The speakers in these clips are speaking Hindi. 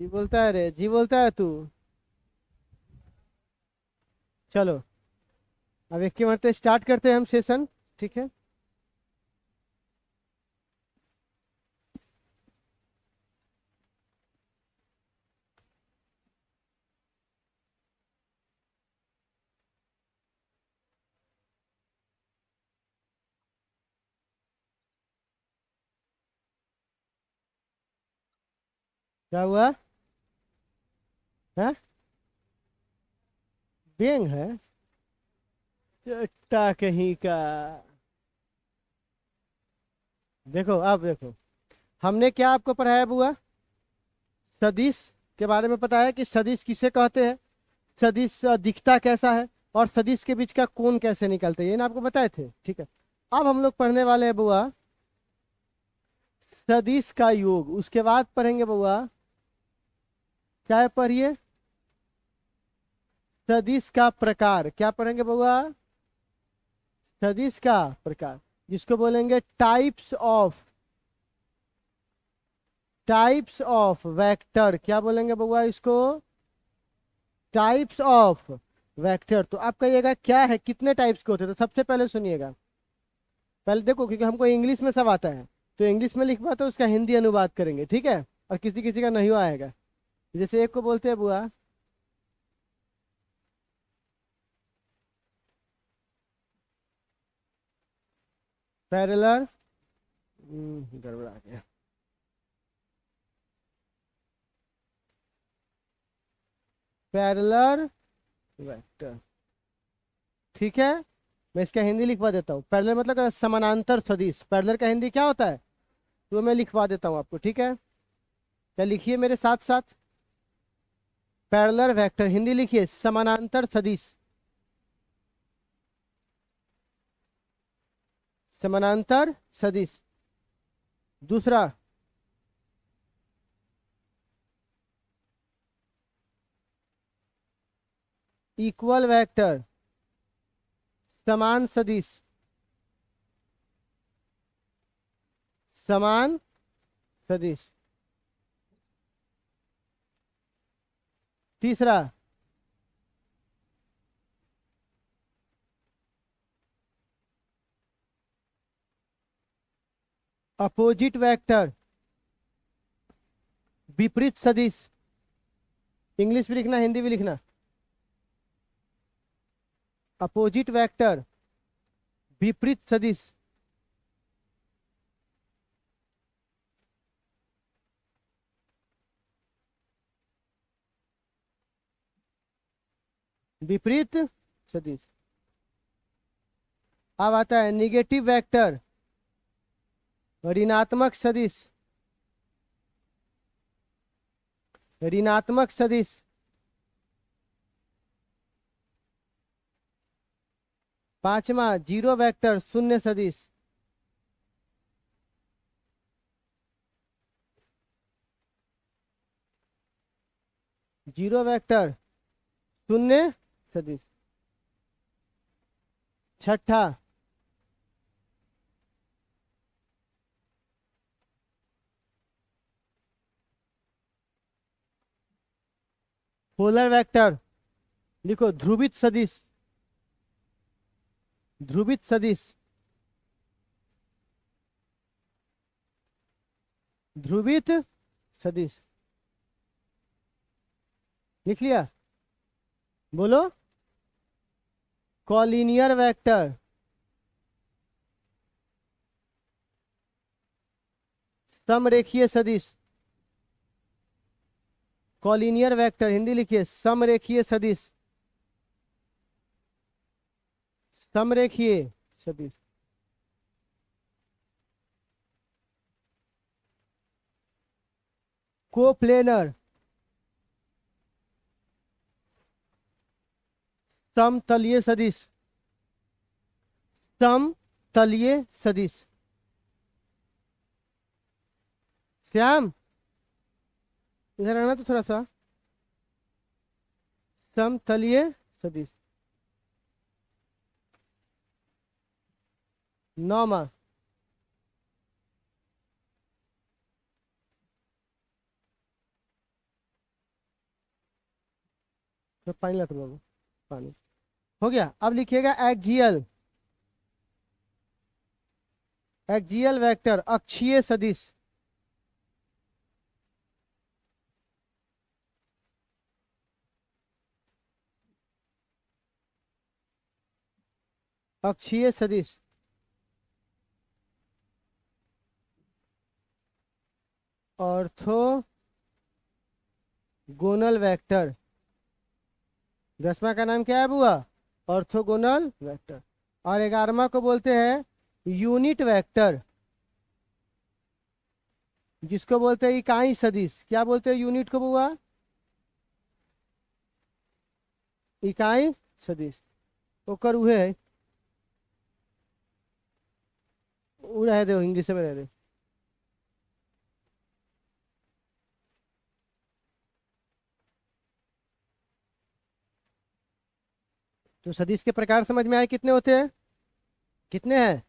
जी बोलता है रे, जी बोलता है तू। चलो, अब एक के मरते स्टार्ट करते हैं हम सेशन। ठीक है। क्या हुआ? है? बेंग है? चट्टा कहीं का। देखो, अब देखो, हमने क्या आपको पढ़ाया बुआ? सदिश के बारे में पता है कि सदिश किसे कहते हैं, सदिश दिखता कैसा है, और सदिश के बीच का कोण कैसे निकलते हैं, ये ना आपको बताए थे। ठीक है। अब हम लोग पढ़ने वाले हैं बुआ सदिश का योग। उसके बाद पढ़ेंगे बुआ, क्या पढ़िए? सदिश का प्रकार। क्या पढ़ेंगे बुआ? सदिश का प्रकार, जिसको बोलेंगे टाइप्स ऑफ वेक्टर। क्या बोलेंगे बुआ इसको? Types of vector. तो आप कहिएगा क्या है, कितने टाइप्स के होते हैं? तो सबसे पहले सुनिएगा, पहले देखो, क्योंकि हमको इंग्लिश में सब आता है, तो इंग्लिश में लिख पाते, उसका हिंदी अनुवाद करेंगे। ठीक है। और किसी किसी का नहीं आएगा। जैसे एक को बोलते हैं बुआ पैरेलल। गड़बड़ा गया। Parallel vector. ठीक है। मैं इसका हिंदी लिखवा देता हूँ। पैरेलल मतलब समानांतर सदिश। पैरेलल का हिंदी क्या होता है, तो मैं लिखवा देता हूँ आपको। ठीक है। क्या लिखिए मेरे साथ साथ, पैरेलल वेक्टर हिंदी लिखिए समानांतर सदिश। समानांतर सदिश। दूसरा, इक्वल वेक्टर, समान सदिश। समान सदिश। तीसरा, अपोजिट वेक्टर, विपरीत सदिश। इंग्लिश भी लिखना, हिंदी भी लिखना। अपोजिट वेक्टर, विपरीत सदिश। विपरीत सदिश। अब आता है निगेटिव वेक्टर, ऋणात्मक सदिश। ऋणात्मक सदिश। पांचवा, जीरो वेक्टर, शून्य सदिश। जीरो वेक्टर, शून्य सदिश। छठा, पोलर वेक्टर, लिखो ध्रुवित सदिश। ध्रुवित सदिश। ध्रुवित सदिश। लिख लिया? बोलो। कॉलिनियर वेक्टर, समरेखीय सदिश। कॉलिनियर वेक्टर हिंदी लिखिए समरेखीय सदिश। समरेखीय सदिश। कोप्लेनर, समतलीय सदिश। समतलीय सदिश। श्याम, इधर आना तो थोड़ा सा। समतलीय सदिश। नौमा, तो पानी ला तो बाबू, पानी हो गया। अब लिखिएगा एक्जियल, एक्जियल वेक्टर अक्षीय सदिश, अक्षीय सदिश ऑर्थोगोनल वेक्टर। 10वां का नाम क्या है बुआ? Orthogonal vector. और 11वां को बोलते हैं यूनिट वेक्टर, जिसको बोलते हैं इकाई सदिश। क्या बोलते हैं यूनिट को बुआ? इकाई सदिश। ओकर उहे है, उ रह दे, इंग्लिश में रह दे। तो सदिश के प्रकार समझ में आए कितने होते हैं? कितने हैं?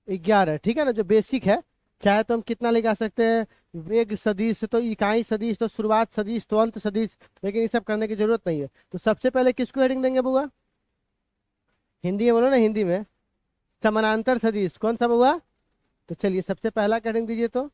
11, ठीक है ना, जो बेसिक है। चाहे तो हम कितना लगा सकते हैं, वेग सदिश तो इकाई सदिश तो शुरुआत सदिश तो अंत सदिश, लेकिन ये सब करने की जरूरत नहीं है। तो सबसे पहले किसको हेडिंग देंगे बुआ? हिंदी में बोलो ना, हिंदी में। समानांतर सदिश कौन सा बुआ? तो चलिए सबसे पहला हेडिंग दीजिए तो।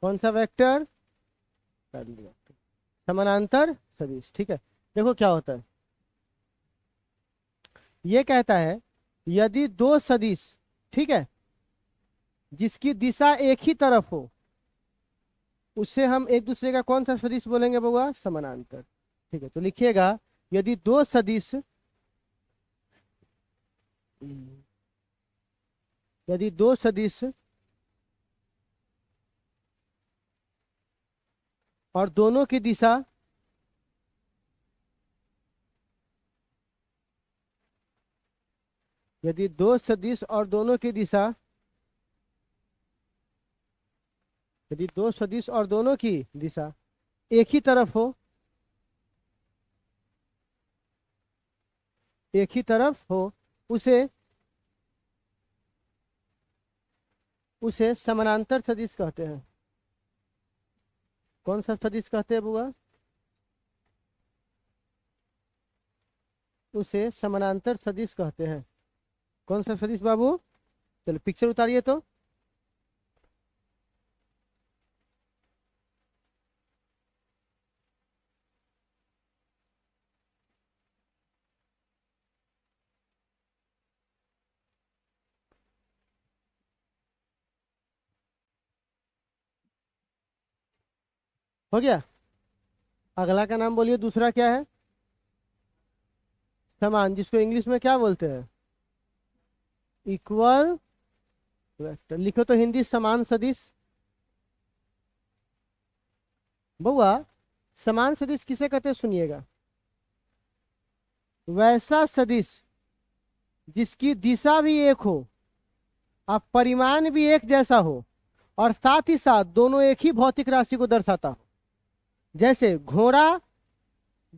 कौन सा वेक्टर? समानांतर सदिश, ठीक है। देखो क्या होता है, ये कहता है यदि दो सदिश, ठीक है, जिसकी दिशा एक ही तरफ हो, उससे हम एक दूसरे का कौन सा सदिश बोलेंगे बउआ? समानांतर। ठीक है, तो लिखिएगा यदि दो सदिश, यदि दो सदिश और दोनों की दिशा यदि दो सदिश और दोनों की दिशा, यदि दो सदिश और दोनों की दिशा एक ही तरफ हो, एक ही तरफ हो, उसे उसे समानांतर सदिश कहते हैं। कौन सा सदिश कहते हैं बुआ? उसे समानांतर सदिश कहते हैं। कौन सा सदिश बाबू? चलो पिक्चर उतारिए तो। हो गया। अगला का नाम बोलिए, दूसरा क्या है? समान, जिसको इंग्लिश में क्या बोलते हैं? Equal vector. लिखो तो हिंदी समान सदिश। बउआ समान सदिश किसे कहते हैं सुनिएगा, वैसा सदिश जिसकी दिशा भी एक हो और परिमाण भी एक जैसा हो, और साथ ही साथ दोनों एक ही भौतिक राशि को दर्शाता हो। जैसे घोड़ा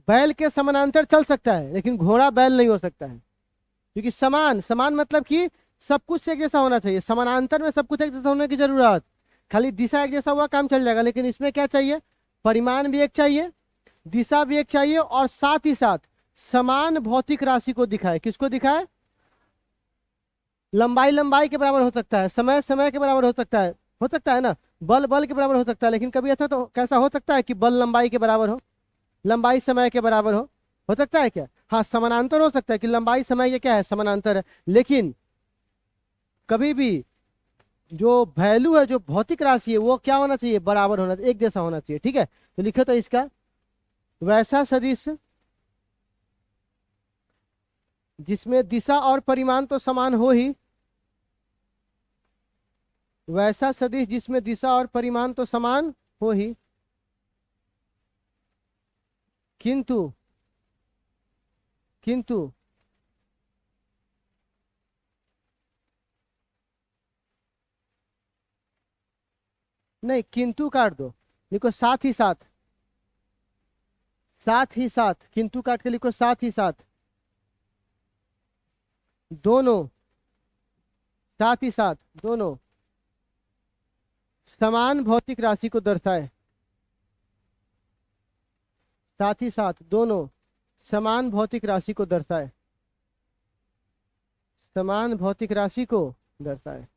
बैल के समानांतर चल सकता है, लेकिन घोड़ा बैल नहीं हो सकता है, क्योंकि समान, समान मतलब कि सब कुछ एक जैसा होना चाहिए। समानांतर में सब कुछ एक जैसा होने की जरूरत, खाली दिशा एक जैसा हुआ काम चल जाएगा, लेकिन इसमें क्या चाहिए? परिमाण भी एक चाहिए, दिशा भी एक चाहिए, और साथ ही साथ समान भौतिक राशि को दिखाए। किसको दिखाए? लंबाई लंबाई के बराबर हो सकता है, समय समय के बराबर हो सकता है, हो सकता है ना, बल बल के बराबर हो सकता है, लेकिन कभी ऐसा तो कैसा हो सकता है कि बल लंबाई के बराबर हो, लंबाई समय के बराबर हो सकता है क्या? हाँ, समानांतर हो सकता है कि लंबाई समय ये क्या है? समानांतर है। लेकिन कभी भी जो वैल्यू है, जो भौतिक राशि है, वो क्या होना चाहिए? बराबर होना चाहिए, एक जैसा होना चाहिए। ठीक है, तो लिखो तो इसका, वैसा सदिश जिसमें दिशा और परिमाण तो समान हो ही, वैसा सदिश जिसमें दिशा और परिमाण तो समान हो ही, किंतु किंतु नहीं, किंतु काट दो, देखो साथ ही साथ, साथ ही साथ, किंतु काट के लिखो साथ ही साथ, दोनों, साथ ही साथ दोनों समान भौतिक राशि को दर्शाए। साथ ही साथ दोनों समान भौतिक राशि को दर्शाए। समान भौतिक राशि को दर्शाए।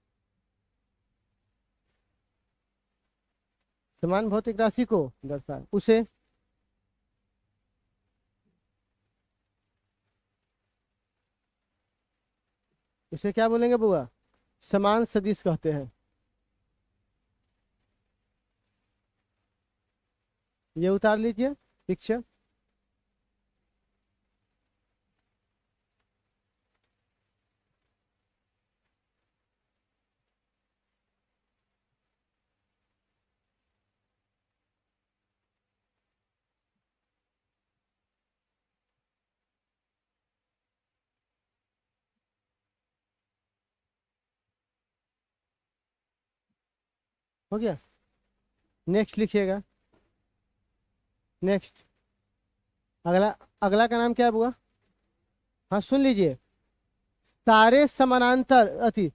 समान भौतिक राशि को दर्शाए उसे उसे क्या बोलेंगे बुआ? समान सदिश कहते हैं। ये उतार लीजिए पिक्चर। हो गया? नेक्स्ट लिखिएगा। नेक्स्ट, अगला, अगला का नाम क्या है बुआ? हाँ सुन लीजिए। सारे समानांतर अति,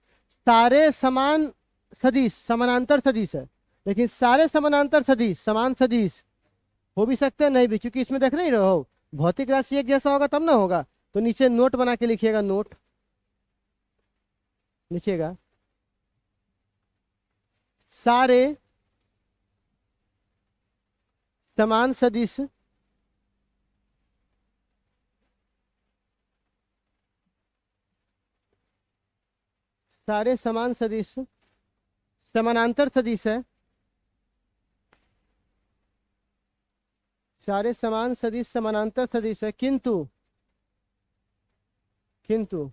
सारे समान सदिश, समानांतर सदिश है, लेकिन सारे समानांतर सदिश समान सदिश हो भी सकते हैं, नहीं भी, क्योंकि इसमें देख नहीं रहो भौतिक राशि एक जैसा होगा तब ना होगा। तो नीचे नोट बना के लिखिएगा, नोट लिखिएगा। सारे समान सदिश सारे समान सदिश समानांतर सदिश है। सारे समान सदिश समानांतर सदिश है, किंतु किंतु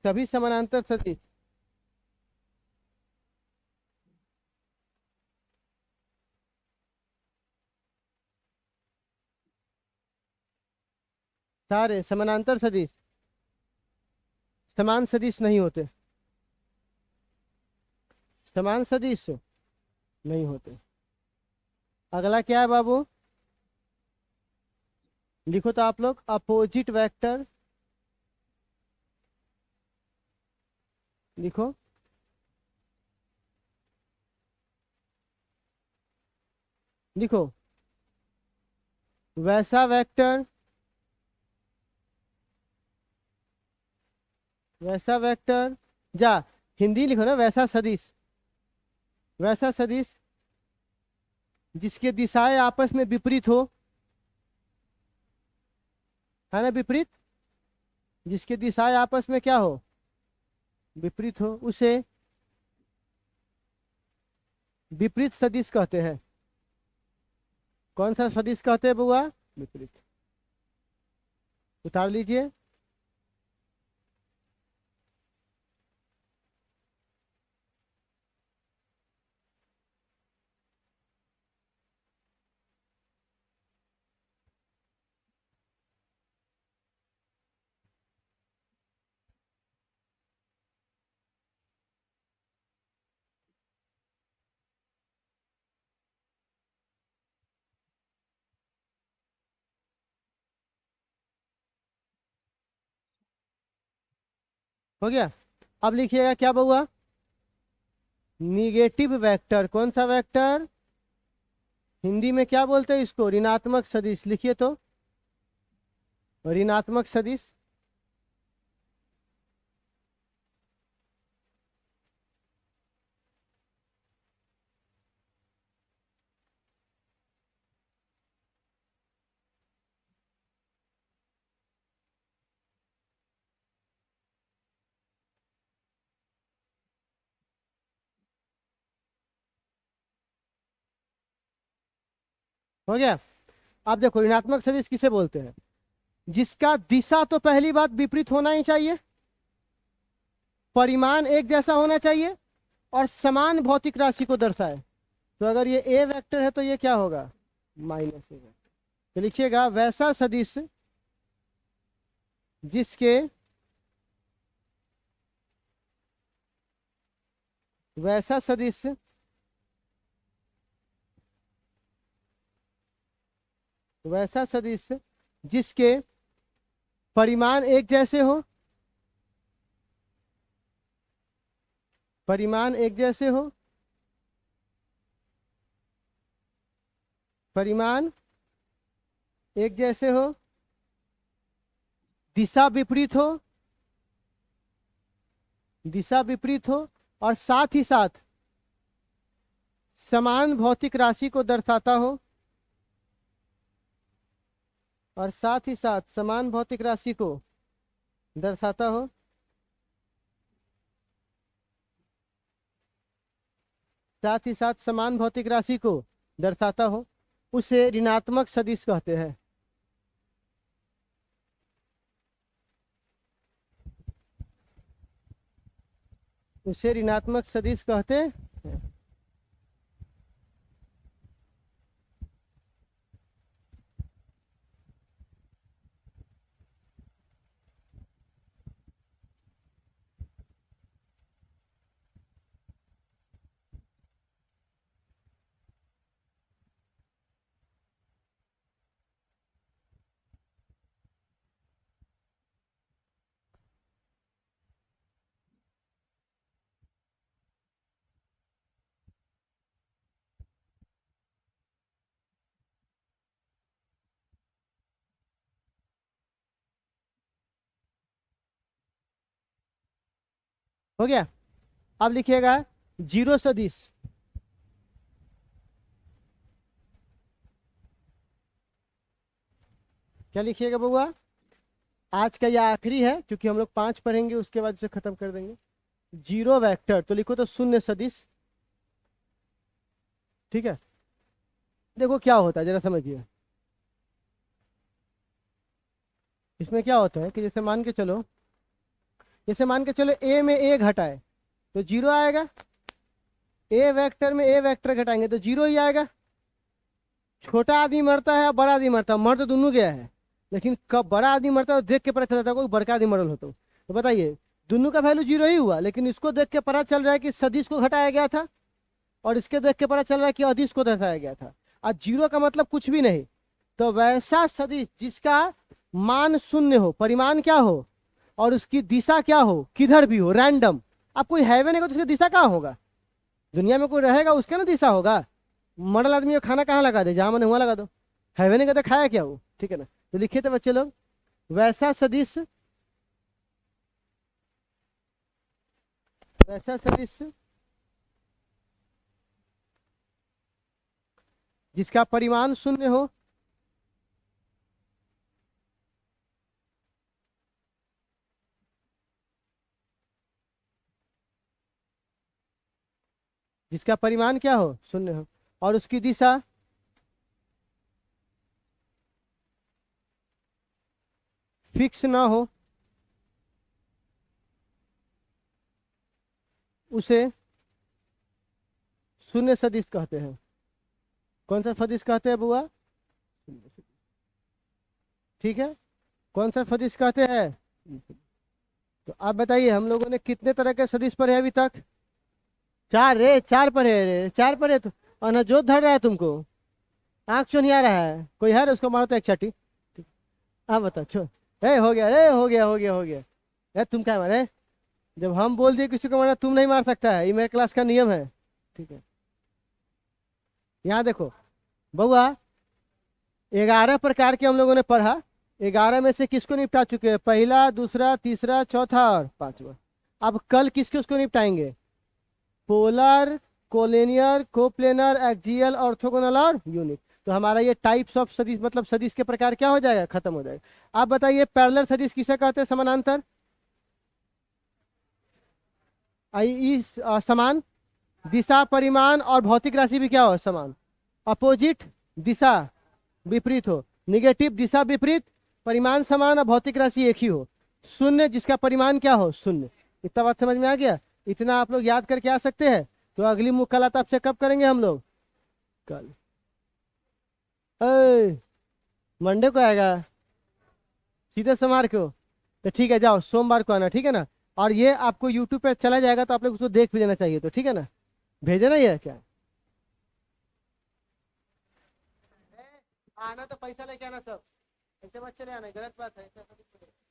सभी समानांतर सदिश सारे समानांतर सदिश समान सदिश नहीं होते। समान सदिश नहीं होते। अगला क्या है बाबू? लिखो तो आप लोग, अपोजिट वेक्टर लिखो। लिखो वैसा वेक्टर, वैसा वेक्टर, जा हिंदी लिखो ना, वैसा सदिश, वैसा सदिश जिसके दिशाएं आपस में विपरीत हो, है ना, विपरीत, जिसके दिशाएं आपस में क्या हो, विपरीत हो, उसे विपरीत सदिश कहते हैं। कौन सा सदिश कहते हैं बुआ? विपरीत। उतार लीजिए। हो गया? अब लिखिएगा क्या बुआ? Negative vector. कौन सा वेक्टर? हिंदी में क्या बोलते हैं इसको? ऋणात्मक सदिश। लिखिए तो, ऋणात्मक सदिश। हो गया? अब देखो ऋणात्मक सदिश किसे बोलते हैं? जिसका दिशा तो पहली बात विपरीत होना ही चाहिए, परिमाण एक जैसा होना चाहिए, और समान भौतिक राशि को दर्शाए। तो अगर ये ए वेक्टर है तो ये क्या होगा? माइनस ए वेक्टर। तो लिखिएगा वैसा सदिश जिसके, वैसा सदिश वैसा सदिश जिसके परिमाण एक जैसे हो, परिमाण एक जैसे हो, परिमाण एक जैसे हो, दिशा विपरीत हो, दिशा विपरीत हो, और साथ ही साथ समान भौतिक राशि को दर्शाता हो, और साथ ही साथ समान भौतिक राशि को दर्शाता हो, साथ ही साथ समान भौतिक राशि को दर्शाता हो, उसे ऋणात्मक सदिश कहते हैं। उसे ऋणात्मक सदिश कहते हैं। हो गया। अब लिखिएगा जीरो सदिश। क्या लिखिएगा बउआ? आज का यह आखिरी है, क्योंकि हम लोग 5 पढ़ेंगे, उसके बाद इसे खत्म कर देंगे। जीरो वेक्टर तो लिखो तो शून्य सदिश। ठीक है, देखो क्या होता है जरा समझिए। इसमें क्या होता है कि जैसे मान के चलो, जैसे मान के चलो ए में ए घटाए तो जीरो आएगा, ए वेक्टर में ए वेक्टर घटाएंगे तो जीरो ही आएगा। छोटा आदमी मरता है और बड़ा आदमी मरता है, मर तो दोनों गया है, लेकिन कब बड़ा आदमी मरता है तो देख के पता चलता है कोई बड़का आदमी मरल हो। तो बताइए, दोनों का वैल्यू जीरो ही हुआ, लेकिन इसको देख के पता चल रहा है कि सदिश को घटाया गया था, और इसके देख के पता चल रहा है कि अदिश को दर्शाया गया था। और जीरो का मतलब कुछ भी नहीं। तो वैसा सदिश जिसका मान शून्य हो, परिमाण क्या हो, और उसकी दिशा क्या हो, किधर भी हो, रैंडम। अब कोई हैवे नहीं हो तो उसकी दिशा कहाँ होगा? दुनिया में कोई रहेगा उसका ना दिशा होगा। मरल आदमी को खाना कहाँ लगा दे, जहां मैंने वहां लगा दो। हैवे नहीं कहते खाया क्या वो, ठीक है ना। तो लिखिए तो बच्चे लोग, वैसा सदिश, वैसा सदिश जिसका परिमाण शून्य हो, जिसका परिमाण क्या हो, शून्य हो, और उसकी दिशा फिक्स ना हो, उसे शून्य सदिश कहते हैं। कौन सा सदिश कहते हैं बुआ? ठीक है, कौन सा सदिश कहते हैं? तो आप बताइए, हम लोगों ने कितने तरह के सदिश पढ़े अभी तक? 4 रे, 4 पढ़े रे, 4 पढ़े तो अनजोत धर रहा है तुमको, आंख क्यों नहीं आ रहा है? कोई है उसको मारो तो एक छठी। हाँ बताओ, छो ए हो गया, ए हो गया, हो गया, हो गया। ए तुम क्या मारे? जब हम बोल दिए किसी को मारना, तुम नहीं मार सकता है, ये मेरे क्लास का नियम है। ठीक है, यहाँ देखो बउआ, 11 प्रकार के हम लोगों ने पढ़ा। 11 में से किसको निपटा चुके हैं? पहला, दूसरा, तीसरा, चौथा और 5वां। अब कल किसके उसको निपटाएंगे? Polar, collinear, coplanar, axial, orthogonal और यूनिट। तो हमारा ये टाइप्स ऑफ सदिश, मतलब सदिश के प्रकार क्या हो जाएगा, खत्म हो जाएगा। आप बताइए, पैरेलल सदिश किसे कहते हैं? समानांतर। समान दिशा, परिमाण और भौतिक राशि भी क्या हो, समान। अपोजिट दिशा विपरीत हो, निगेटिव दिशा विपरीत, परिमाण समान और भौतिक राशि एक ही हो। शून्य जिसका परिमाण क्या हो, शून्य। इतना बात समझ में आ गया? इतना आप लोग याद करके आ सकते हैं। तो अगली मुलाकात आपसे कब करेंगे हम लोग? कल। मंडे को आएगा? सीधे सोमवार को? तो ठीक है, जाओ सोमवार को आना, ठीक है ना। और ये आपको यूट्यूब पे चला जाएगा, तो आप लोग उसको देख भी लेना चाहिए, तो ठीक है ना। भेजना ही है क्या? आना तो पैसा लेके आना सब, ऐसे मत चले आना, गलत बात है, ऐसा नहीं चलेगा।